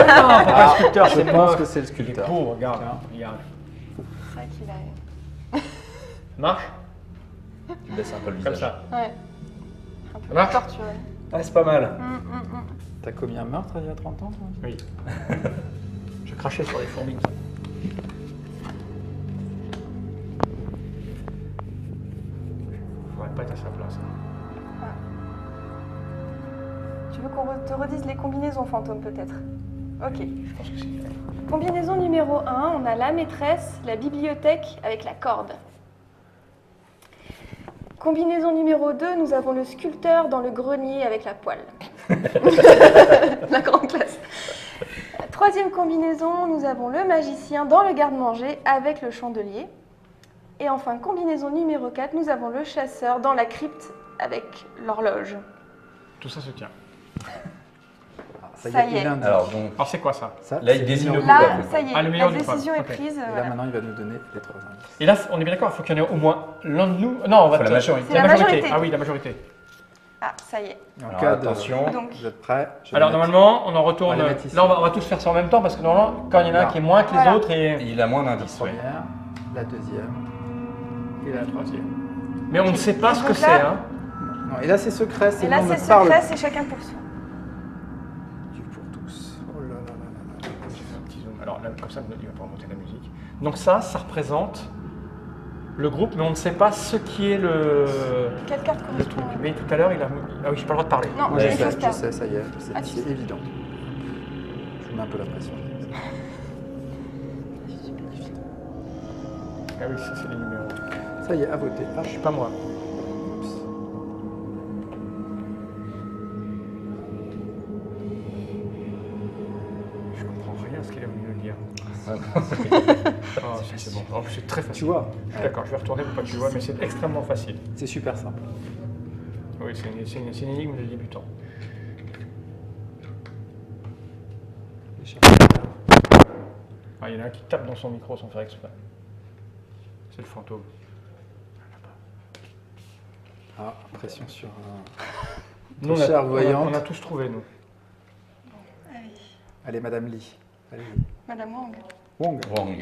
Non, pas le sculpteur, Je c'est pense moche. que c'est le Il est sculpteur. beau, regarde. Tiens. Regarde. C'est vrai qu'il a... Marche Tu baisses un peu le comme visage. ça. Ouais. Un Ça peu marche torturé. Ah, c'est pas mal. T'as commis un meurtre il y a 30 ans, toi Oui. Je crachais sur les fourmis. Je pourrais pas être à sa place. Tu veux qu'on te redise les combinaisons fantômes peut-être? Ok. Je pense que c'est... Combinaison numéro 1, on a la maîtresse, la bibliothèque avec la corde. Combinaison numéro 2, nous avons le sculpteur dans le grenier avec la poêle. La grande classe. Troisième combinaison, nous avons le magicien dans le garde-manger avec le chandelier. Et enfin, combinaison numéro 4, nous avons le chasseur dans la crypte avec l'horloge. Tout ça se tient. Ça y est. il indique. Alors donc, Alors c'est quoi ça? Ça, là, il c'est désigne le le numéro Là, coupable. ça y est, Ah, le meilleur la du décision est coupable. Ok. prise. Et là, Voilà. maintenant, il va nous donner les 3 indices. Et là, on est bien d'accord, il faut qu'il y en ait au moins l'un de nous. Non, on va Faut la majorité. C'est la majorité. Ah oui, la majorité. Ah, ça y est. En Alors, cas de- attention. Donc, Vous êtes prêts? Je vais Alors mettre- normalement, on en retourne. On va les mettre ici. Là, on va tous faire ça en même temps parce que normalement, quand il y en a un Non. qui est moins que les Voilà. autres, et Il a moins la d'indices. Ouais. première, la deuxième et la troisième. mais on ne sait pas ce que Donc c'est. là- Hein. Non, et là, c'est secret, c'est et là, le nom c'est ne parle secret, c'est chacun pour soi. Dieu pour tous. Oh là là là là là. J'ai fait un petit zoom. Alors là, comme ça, il va pouvoir monter la musique. Donc ça représente le groupe, mais on ne sait pas ce qui est le Quelle carte truc. correspond Mais tout à l'heure, il a... Ah oui, j'ai pas le droit de parler. Non, Moi, il je faut se sais, taire. ça y est, Ah, tu c'est sais. évident. Je vous mets un peu la pression. Ah oui, ça c'est les numéros. Ça y est, à voter. Ah, Je suis pas moi. oups. Je comprends rien à ce qu'il a voulu me dire. Ah, Oh, c'est bon. Oh, c'est très facile. Tu vois, Je suis d'accord, je vais retourner pour pas que tu vois, mais c'est extrêmement facile. c'est super simple. Oui, c'est une énigme de débutant. Ah, il y en a un qui tape dans son micro sans faire exprès. C'est le fantôme. Ah, pression sur Nous, on a, chère on a- voyante. on a tous trouvé, nous. Allez, Allez, Madame Lee. Allez, Madame Wang. Wong, Wrong.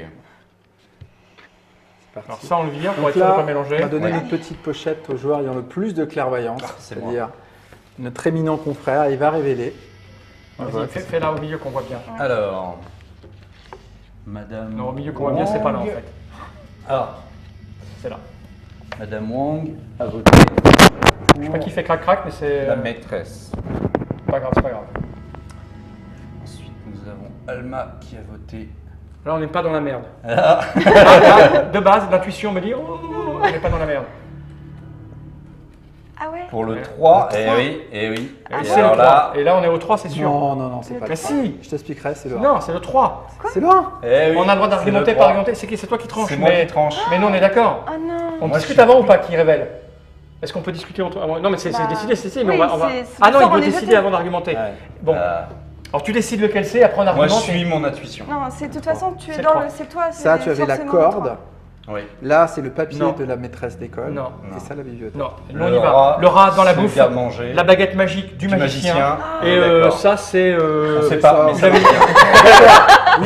c'est parti. Alors ça, on le vire pour Donc être sûr de là, ne pas mélanger. on va donner Ouais. notre petite pochette au joueur ayant le plus de clairvoyance, Ah, c'est c'est-à-dire notre éminent confrère, il va révéler. Un Vas-y, vote. fais là au milieu qu'on voit bien. Alors, Madame. Non, au milieu qu'on voit bien, c'est pas là en Wong. fait. Ah, C'est là. Madame Wong a voté Je sais pas qui fait crac-crac, mais c'est la maîtresse. pas grave, c'est pas grave. Ensuite, nous avons Alma qui a voté. Là, on n'est pas dans la merde. Ah, Là, de base, l'intuition me dit, oh, on n'est pas dans la merde. Ah ouais. pour le Ouais. 3, Le eh 3. oui, eh oui. Et Et c'est le alors 3. là, Et là, on est au 3, c'est sûr. Non, non, non, c'est pas Mais le si. Je t'expliquerai, c'est le 1. Non, c'est le 3. C'est le 1. eh oui, On a le droit c'est d'argumenter le par 3. argumenter. C'est toi qui tranches. C'est moi mais... qui tranche. Mais nous, on est d'accord. Oh non. On Moi, discute je suis avant ou plus- pas qui révèle? Est-ce qu'on peut discuter entre... ah, non, mais c'est Bah, décidé, mais oui, on va... c'est Ah non, ça, il on doit est décider jeté. avant d'argumenter. Ouais. Bon, alors tu décides lequel c'est, après on Moi, argumente. je suis mon intuition. Non, c'est de toute façon, tu es C'est dans trois. le. C'est toi. Ça, c'est tu avais la forcément corde. toi. Oui. Là, c'est le papier Non. de la maîtresse d'école. Non. Et ça, la bibliothèque. Non, Le on y va. rat, Le rat dans la c'est le bouffe, garde-manger. la baguette magique du magicien. Ah, Et d'accord. ça, c'est... On sait ça, pas, mais vous ça avez- va bien.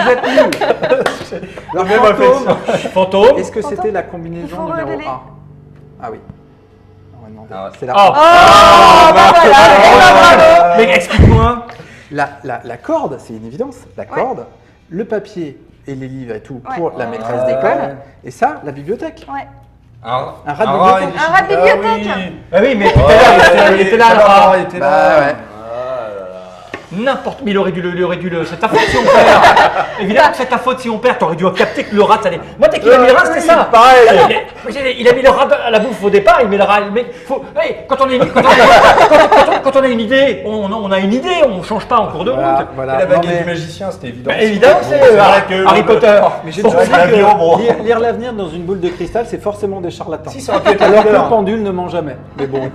Vous êtes nuls. Le Même fantôme. Fantôme. Est-ce que Fantôme. c'était la Il faut combinaison numéro révéler. 1? Ah oui. On va demander. Ah ouais. C'est la, Oh, Oh, bah voilà. mais explique-moi. la corde, c'est une évidence. La corde, le papier et les livres et tout Ouais. pour la maîtresse Ouais. d'école. Et ça, la bibliothèque. Ouais. Un rat de bibliothèque. Un rat de bibliothèque. Ah oui. Ah oui, mais tout à l'heure, il était là, le rat. il était Bah là. ouais. Ah là là. N'importe, mais il aurait dû le, c'est ta faute si on perd. Évidemment que c'est ta faute si on perd, t'aurais dû capter que le rat, ça allait. Moi, dès qu'il a mis le rat, c'était ça. Pareil. Il a mis le rat à la bouffe au départ, il met le rat. Mais faut, hey, quand on a une idée, on a une idée, on change pas en cours de route. Voilà, voilà. Et la Non, baguette mais du magicien, c'était évident. Bah, évidemment, c'est Bon, Harry Potter. Mais j'ai Bon, toujours dit c'est l'avion, bon. que lire l'avenir dans une boule de cristal, c'est forcément des charlatans. Si, ça aurait pu être Alors que leader. le pendule ne ment jamais. Mais bon,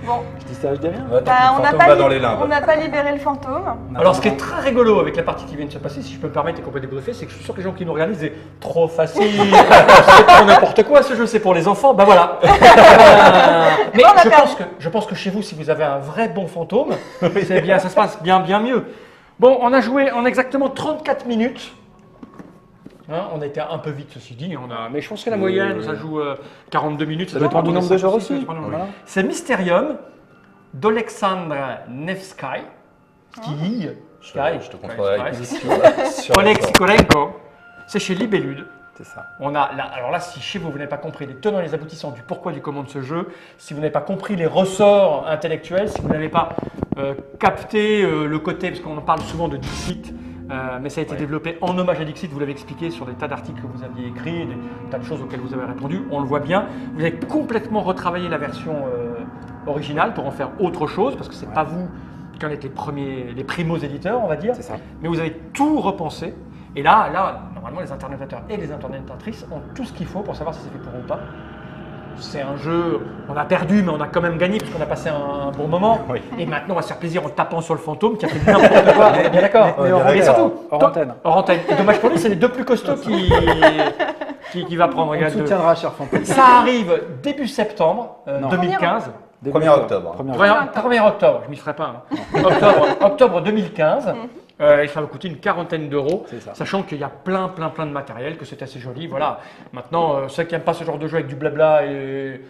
Bon, je dis ça, je dis rien. Ouais, bah, le fantôme va dans les limbes. on n'a pas libéré le fantôme. Alors, ce qui est très rigolo avec la partie qui vient de se passer, si je peux me permettre et qu'on peut débriefer, c'est que je suis sûr que les gens qui nous regardent disent trop facile, c'est trop n'importe quoi ce jeu, c'est pour les enfants. Ben voilà. Mais On a je pense que chez vous, si vous avez un vrai bon fantôme, c'est bien, ça se passe bien mieux. Bon, on a joué en exactement 34 minutes. Hein, on a été un peu vite, ceci dit. Mais je pense que la moyenne, ça joue 42 minutes. Ça dépend du nombre de joueurs aussi. Voilà. Voilà. C'est Mysterium d'Alexandre Nevsky. Sky. Je te contrôlerai Sky. l'acquisition. Oleg Sikolenko. C'est chez Libellude. C'est ça. On a là, alors là, si chez vous, vous n'avez pas compris les tenants et les aboutissants du pourquoi du comment de ce jeu, si vous n'avez pas compris les ressorts intellectuels, si vous n'avez pas capté le côté, parce qu'on en parle souvent de Dixit, mais ça a été développé en hommage à Dixit, vous l'avez expliqué sur des tas d'articles que vous aviez écrits, des tas de choses auxquelles vous avez répondu, on le voit bien. Vous avez complètement retravaillé la version originale pour en faire autre chose, parce que c'est pas vous qui en êtes les primos éditeurs, on va dire, C'est ça. mais vous avez tout repensé. Et là, normalement, les internautateurs et les internautatrices ont tout ce qu'il faut pour savoir si c'est fait pour eux ou pas. C'est un jeu, on a perdu, mais on a quand même gagné parce qu'on a passé un bon moment. Oui. Et maintenant, on va se faire plaisir en tapant sur le fantôme qui a fait n'importe quoi. On est bien d'accord. Mais on Et remet surtout, hors antenne. hors antenne. Et dommage pour lui, c'est les deux plus costauds qui va prendre. On te Regarde, soutiendra, cher fantôme. ça arrive début septembre Non. 2015. 1er octobre. 1er octobre, je m'y ferai pas. Hein. Octobre 2015. Et ça va coûter une quarantaine d'euros, C'est ça. sachant qu'il y a plein de matériel, que c'est assez joli. Voilà. Maintenant, ceux qui n'aiment pas ce genre de jeu avec du blabla et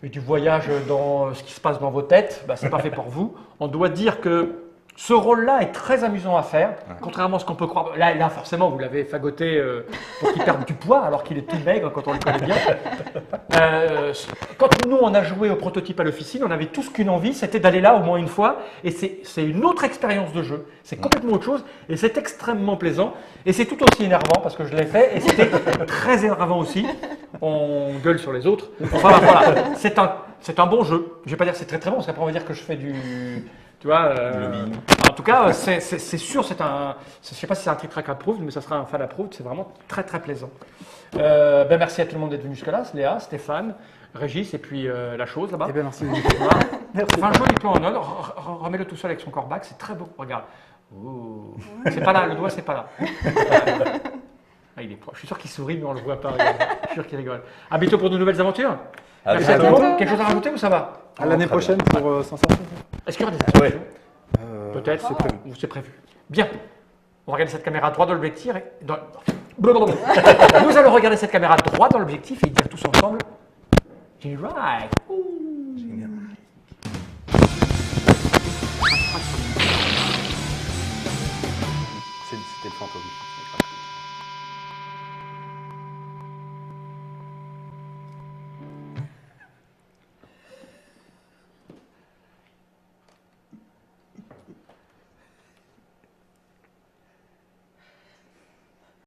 du voyage dans ce qui se passe dans vos têtes, bah, c'est pas fait pour vous. On doit dire que ce rôle-là est très amusant à faire, contrairement à ce qu'on peut croire. Là, forcément, vous l'avez fagoté pour qu'il perde du poids, alors qu'il est tout maigre quand on le connaît bien. Quand nous, on a joué au prototype à l'officine, on avait tous qu'une envie, c'était d'aller là au moins une fois. Et c'est une autre expérience de jeu. C'est complètement autre chose. Et c'est extrêmement plaisant. Et c'est tout aussi énervant, parce que je l'ai fait. Et c'était très énervant aussi. On gueule sur les autres. Enfin, voilà. C'est un bon jeu. Je ne vais pas dire que c'est très très bon, parce qu'après, on va dire que je fais du... Tu vois, en tout cas, c'est sûr, je ne sais pas si c'est un trick track approved, mais ça sera un fan approved, c'est vraiment très très plaisant. Merci à tout le monde d'être venu jusqu'à là, Léa, Stéphane, Régis et puis la chose là-bas. Eh bien, merci. Voilà. Merci. Enfin, un joli plan en or, remets-le tout seul avec son corbac, c'est très beau, regarde. Oh. C'est pas là, le doigt c'est pas là. Ah, il est proche. Je suis sûr qu'il sourit, mais on le voit pas. Regarde. Je suis sûr qu'il rigole. À bientôt pour de nouvelles aventures. À Merci à tout le bientôt. monde. Quelque chose à rajouter ou ça va? À l'année Très prochaine bien. pour s'en sortir. Est-ce qu'il y aura des interviews? Ouais. Peut-être, c'est prévu. Ou c'est prévu. Bien. On va regarder cette caméra droit dans l'objectif. Nous allons regarder cette caméra droit dans l'objectif et dire tous ensemble Jenny Ride. C'était le fantôme.